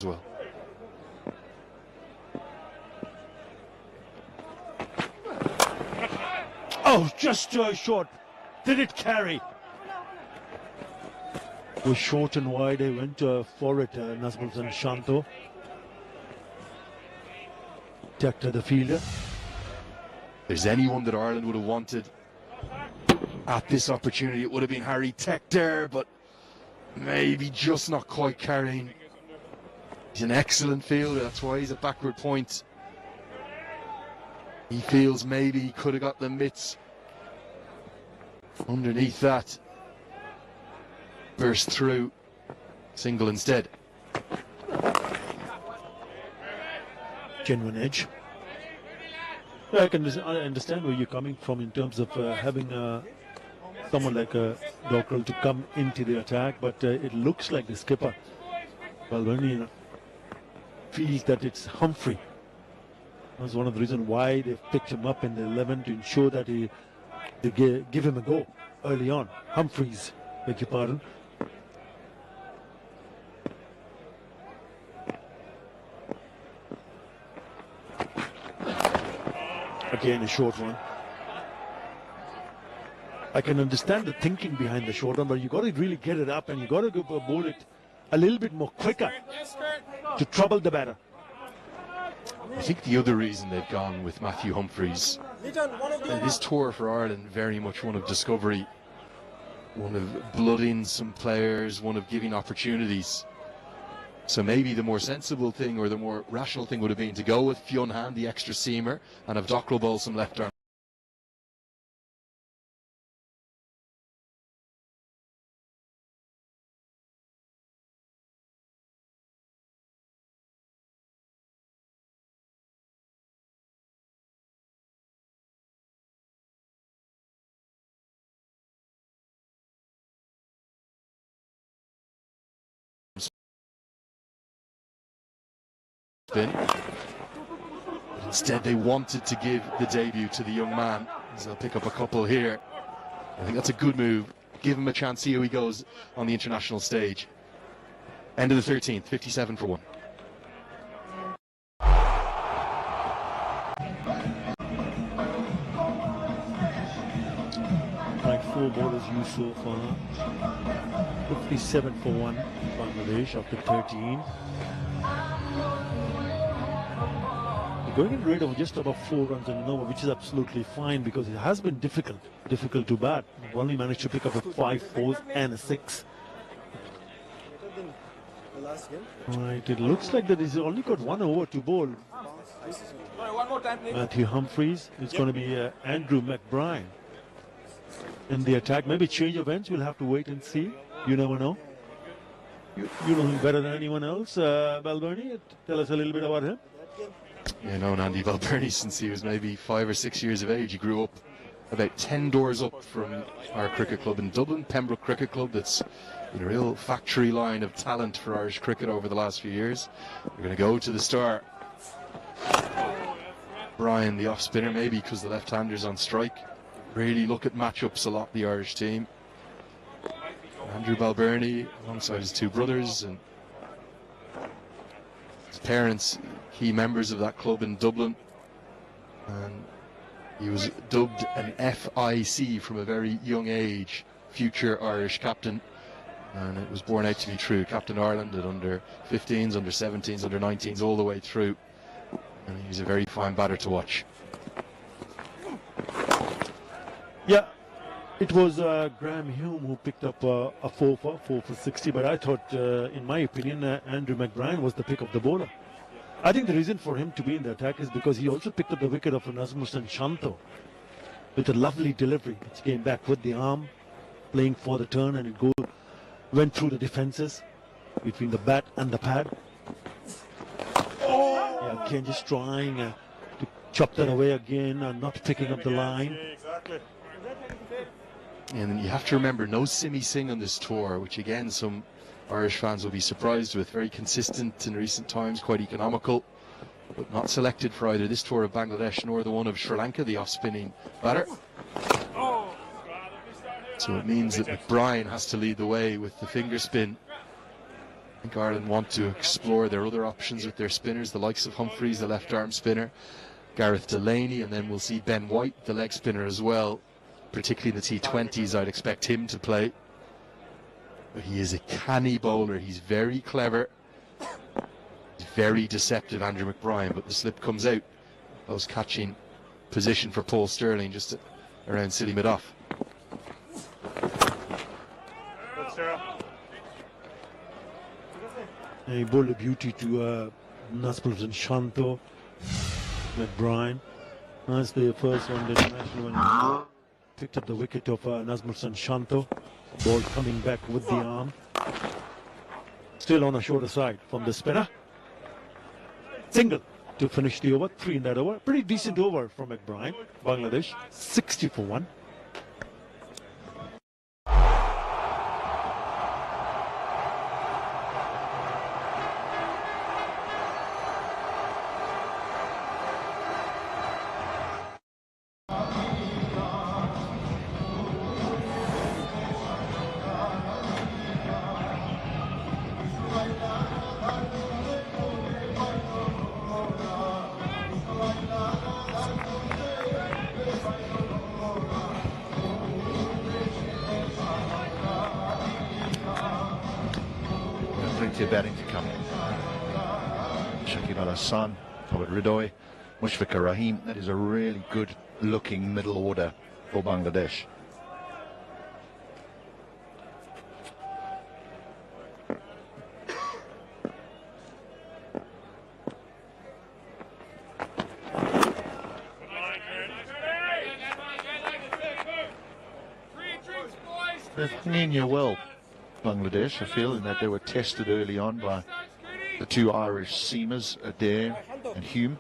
as well. Oh, just short. Did it carry? Was short and wide. They went for it. Nazmul and Shanto. Tucked the fielder. If there's anyone that Ireland would have wanted at this opportunity, it would have been Harry Tector, but maybe just not quite carrying. He's an excellent fielder, that's why he's a backward point. He feels maybe he could have got the mitts underneath that. Burst through, single instead. Genuine edge. I understand where you're coming from in terms of having someone like Dockrell to come into the attack, but it looks like the skipper, Balbirnie, feels that it's Humphrey. That's one of the reasons why they've picked him up in the 11 to ensure that they give him a go early on. Humphreys, beg your pardon. Again, a short one. I can understand the thinking behind the short one, but you got to really get it up and you got to go bowl it a little bit more quicker to trouble the batter. I think the other reason they've gone with Matthew Humphreys, this tour for Ireland, very much one of discovery, one of blooding some players, one of giving opportunities. So maybe the more sensible thing or the more rational thing would have been to go with Fionn Han, the extra seamer, and have Dockrell bowl some left arm. Instead, they wanted to give the debut to the young man, so they'll pick up a couple here. I think that's a good move. Give him a chance, see how he goes on the international stage. End of the 13th, 57 for 1. Right, 4 bowlers used so far. 57 for 1, Bangladesh after 13. Going in rate of just about 4 runs in an over, which is absolutely fine because it has been difficult to bat. We've only managed to pick up a 5 4s and a 6. Right, it looks like that he's only got 1 over to bowl. Matthew Humphreys. It's going to be Andrew McBride in the attack. Maybe change of ends. We'll have to wait and see. You never know. You know him better than anyone else, Balbirnie. Tell us a little bit about him. You know Andy Balbirnie since he was maybe 5 or 6 years of age. He grew up about 10 doors up from our cricket club in Dublin, Pembroke Cricket Club. That's been a real factory line of talent for Irish cricket over the last few years. We're going to go to the start. Brian, the off spinner, maybe because the left-hander's on strike. Really look at matchups a lot, the Irish team. Andrew Balbirnie alongside his 2 brothers and his parents, key members of that club in Dublin, and he was dubbed an FIC from a very young age, future Irish captain, and it was borne out to be true. Captain Ireland at under 15s, under 17s, under 19s, all the way through, and he's a very fine batter to watch. Yeah, it was Graham Hume who picked up a 4 for 60, but I thought, in my opinion, Andrew McBride was the pick of the bowler. I think the reason for him to be in the attack is because he also picked up the wicket of Nazmul and Shanto with a lovely delivery. It came back with the arm, playing for the turn, and it went through the defenses between the bat and the pad. Yeah, again, just trying to chop that away again and not picking up the line. And you have to remember, no Simi Singh on this tour, which again some Irish fans will be surprised with. Very consistent in recent times, quite economical, but not selected for either this tour of Bangladesh nor the one of Sri Lanka, the off-spinning batter. So it means that McBride has to lead the way with the finger spin. I think Ireland want to explore their other options with their spinners, the likes of Humphreys, the left arm spinner, Gareth Delaney, and then we'll see Ben White, the leg spinner as well. Particularly in the T20s, I'd expect him to play. But he is a canny bowler. He's very clever. He's very deceptive, Andrew McBride, but the slip comes out. Close catching position for Paul Sterling, just around silly mid-off. He bowled a beauty to Nazmul and Shanto, McBride. That's the first one international when picked up the wicket of Nazmul and Shanto. Ball coming back with the arm. Still on a shorter side from the spinner. Single to finish the over, 3 in that over. Pretty decent over from McBride. Bangladesh, 60 for 1. Plenty of batting to come. Shakib Al Hassan, Tawad Ridoy, Mushfiqur Rahim. That is a really good looking middle order for Bangladesh. They're hanging here well, Bangladesh. I feel in that they were tested early on by the two Irish seamers, Adair and Hume.